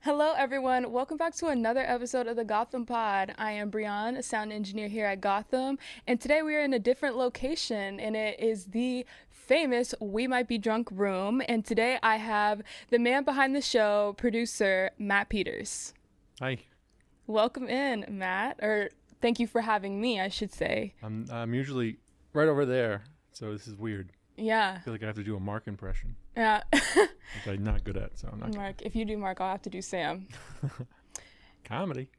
Hello, everyone. Welcome back to another episode of the Gotham Pod. I am Brianne, a sound engineer here at Gotham, and today we are in a different location, and it is the famous We Might Be Drunk room. And today I have the man behind the show, producer Matt Peters. Hi. Welcome in, Matt. Or thank you for having me, I should say. I'm usually right over there, so this is weird. Yeah. I feel like I have to do a Mark impression, Yeah. which I'm not good at, so I'm not. Mark, if you do Mark, I'll have to do Sam. Comedy.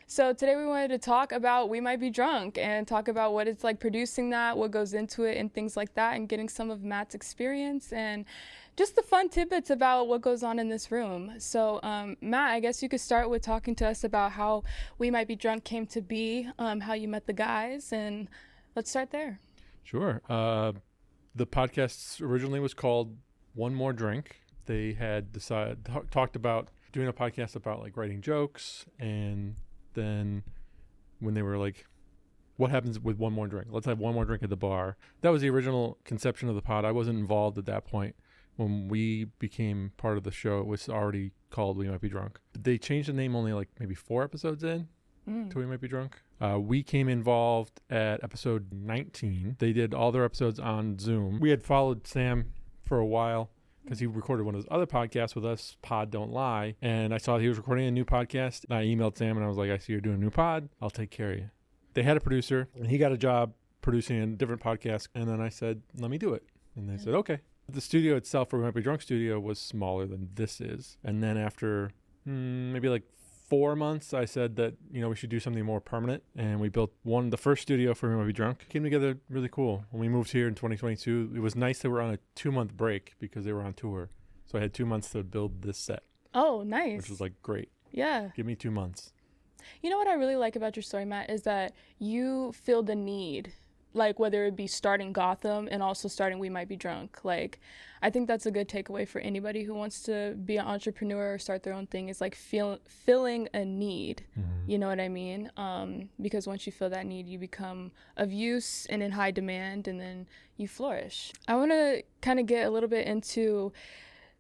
So today we wanted to talk about We Might Be Drunk and talk about what it's like producing that, what goes into it and things like that, and getting some of Matt's experience and just the fun tidbits about what goes on in this room. So Matt, I guess you could start with talking to us about how We Might Be Drunk came to be, how you met the guys, and let's start there. Sure. The podcast originally was called One More Drink. They had talked about doing a podcast about like writing jokes, and then when they were like, what happens with one more drink? Let's have one more drink at the bar. That was the original conception of the pod. I wasn't involved at that point. When we became part of the show, it was already called We Might Be Drunk. They changed the name only like maybe 4 episodes in to We Might Be Drunk. We came involved at episode 19. They did all their episodes on Zoom. We had followed Sam for a while because he recorded one of his other podcasts with us, Pod Don't Lie. And I saw he was recording a new podcast. And I emailed Sam and I was like, I see you're doing a new pod. I'll take care of you. They had a producer and he got a job producing a different podcast. And then I said, let me do it. And they said, okay. The studio itself, for We Might Be Drunk studio, was smaller than this is. And then after maybe like 4 months, I said that, we should do something more permanent. And we built the first studio for We Might Be Drunk. Came together really cool. When we moved here in 2022, it was nice that we're on a 2-month break because they were on tour. So I had 2 months to build this set. Oh, nice. Which was like great. Yeah. Give me 2 months. You know what I really like about your story, Matt, is that you feel the need, like whether it be starting Gotham and also starting We Might Be Drunk. Like, I think that's a good takeaway for anybody who wants to be an entrepreneur or start their own thing, is like filling a need. Mm-hmm. You know what I mean? Because once you feel that need, you become of use and in high demand, and then you flourish. I want to kind of get a little bit into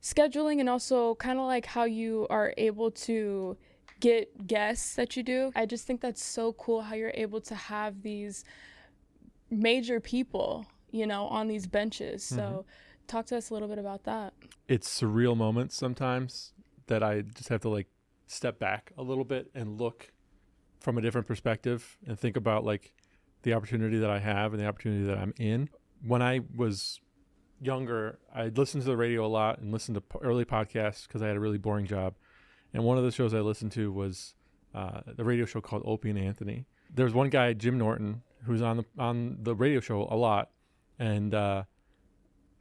scheduling and also kind of like how you are able to get guests that you do. I just think that's so cool how you're able to have these major people, on these benches. So talk to us a little bit about that. It's surreal moments sometimes that I just have to like step back a little bit and look from a different perspective and think about like the opportunity that I have and the opportunity that I'm in. When I was younger, I listened to the radio a lot and listened to early podcasts because I had a really boring job. And one of the shows I listened to was the radio show called Opie and Anthony. There was one guy, Jim Norton, who's on the radio show a lot, and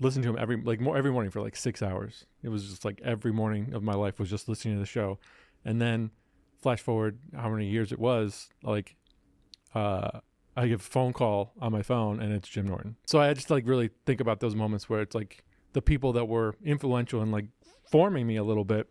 listened to him every morning for like 6 hours. It was just like every morning of my life was just listening to the show. And then flash forward how many years it was, like I get a phone call on my phone and it's Jim Norton. So I just like really think about those moments where it's like the people that were influential and like forming me a little bit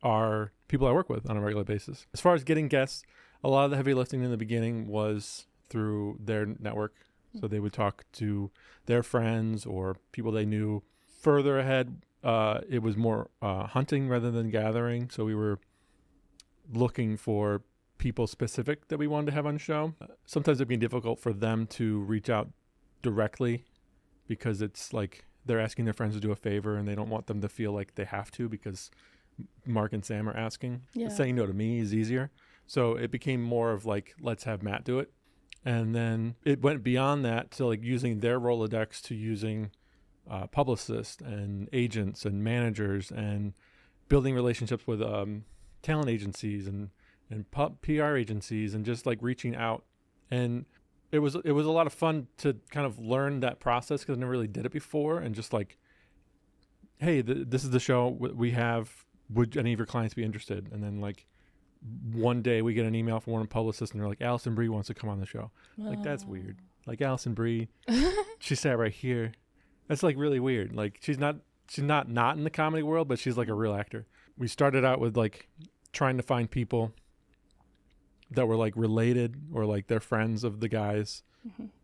are people I work with on a regular basis. As far as getting guests, a lot of the heavy lifting in the beginning was through their network. So they would talk to their friends or people they knew. Further ahead, it was more hunting rather than gathering. So we were looking for people specific that we wanted to have on the show. Sometimes it'd be difficult for them to reach out directly because it's like they're asking their friends to do a favor and they don't want them to feel like they have to because Mark and Sam are asking. Yeah. Saying no to me is easier. So it became more of like, let's have Matt do it. And then it went beyond that to like using their Rolodex to using publicists and agents and managers and building relationships with talent agencies and PR agencies and just like reaching out. And it was a lot of fun to kind of learn that process because I never really did it before. And just like, hey, this is the show we have. Would any of your clients be interested? And then like one day we get an email from one publicist and they're like, Allison Brie wants to come on the show. Like, that's weird. Like Allison Brie, she sat right here. That's like really weird. Like she's not in the comedy world, but she's like a real actor. We started out with like trying to find people that were like related or like they're friends of the guys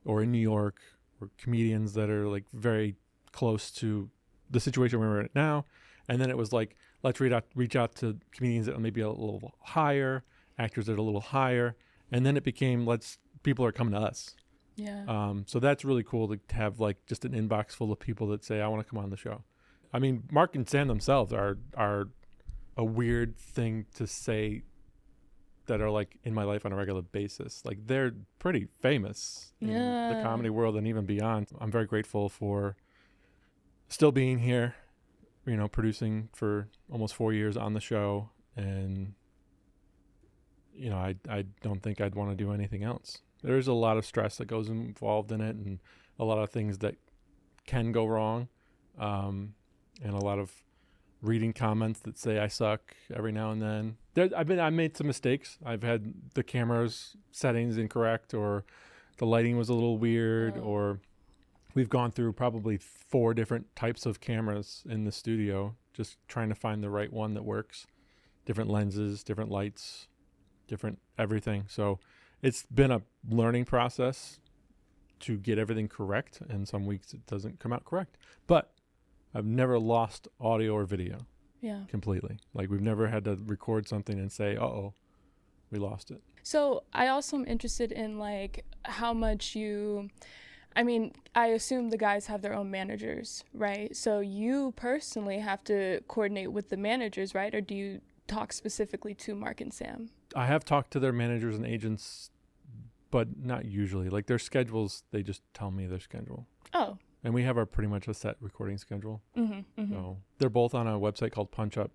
or in New York or comedians that are like very close to the situation we're in now. And then it was like, let's reach out to comedians that are maybe a little higher, actors that are a little higher. And then it became, people are coming to us. Yeah. So that's really cool to have like just an inbox full of people that say, I want to come on the show. I mean, Mark and Sam themselves are a weird thing to say that are like in my life on a regular basis. Like they're pretty famous in the comedy world and even beyond. I'm very grateful for still being here, producing for almost 4 years on the show. And, I don't think I'd want to do anything else. There's a lot of stress that goes involved in it and a lot of things that can go wrong. And a lot of reading comments that say I suck every now and then. I made some mistakes. I've had the camera's settings incorrect, or the lighting was a little weird, or we've gone through probably 4 different types of cameras in the studio, just trying to find the right one that works. Different lenses, different lights, different everything. So it's been a learning process to get everything correct, and some weeks it doesn't come out correct. But I've never lost audio or video completely. Like we've never had to record something and say, uh-oh, we lost it. So I also am interested in like how much I assume the guys have their own managers, right? So you personally have to coordinate with the managers, right? Or do you talk specifically to Mark and Sam? I have talked to their managers and agents, but not usually. Like their schedules, they just tell me their schedule. Oh. And we have pretty much a set recording schedule. Mm-hmm, mm-hmm. So they're both on a website called Punch Up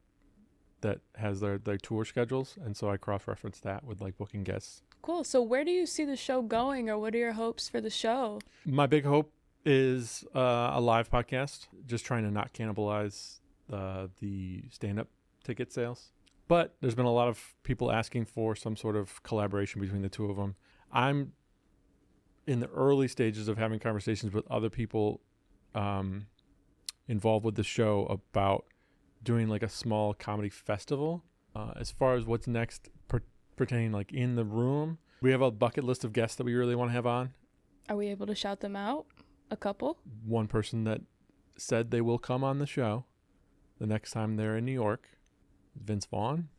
that has their tour schedules. And so I cross-reference that with like booking guests. Cool. So where do you see the show going, or what are your hopes for the show? My big hope is a live podcast, just trying to not cannibalize the stand-up ticket sales. But there's been a lot of people asking for some sort of collaboration between the two of them. I'm in the early stages of having conversations with other people involved with the show about doing like a small comedy festival. As far as what's next pertaining like in the room, we have a bucket list of guests that we really want to have on. Are we able to shout them out? A couple? One person that said they will come on the show the next time they're in New York, Vince Vaughn.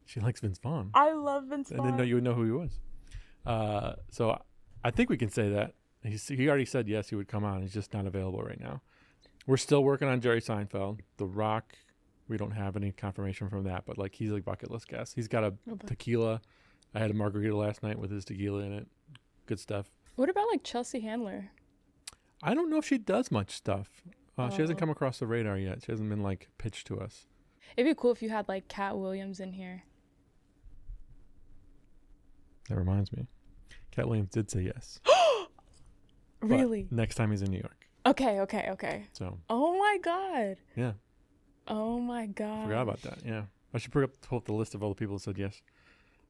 She likes Vince Vaughn. I love Vince Vaughn. I didn't know you would know who he was. So I think we can say that. He already said yes, he would come on. He's just not available right now. We're still working on Jerry Seinfeld. The Rock, we don't have any confirmation from that, but like he's a bucket list guest. He's got a tequila. I had a margarita last night with his tequila in it. Good stuff. What about like Chelsea Handler? I don't know if she does much stuff. She hasn't come across the radar yet. She hasn't been like pitched to us. It'd be cool if you had like Cat Williams in here. That reminds me. Cat Williams did say yes. Really? But next time he's in New York. Okay. So. Oh my God. Yeah. Oh my God. Forgot about that. Yeah. I should pull up the list of all the people who said yes.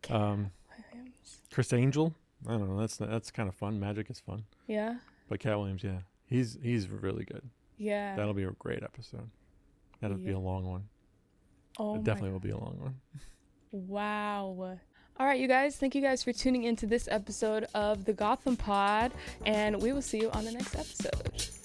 Cat Williams. Chris Angel. I don't know. That's kind of fun. Magic is fun. Yeah. But Cat Williams, yeah. He's really good. Yeah. That'll be a great episode. That'll be a long one. Oh, it definitely will be a long one. Wow. All right, you guys. Thank you guys for tuning into this episode of the Gotham Pod, and we will see you on the next episode.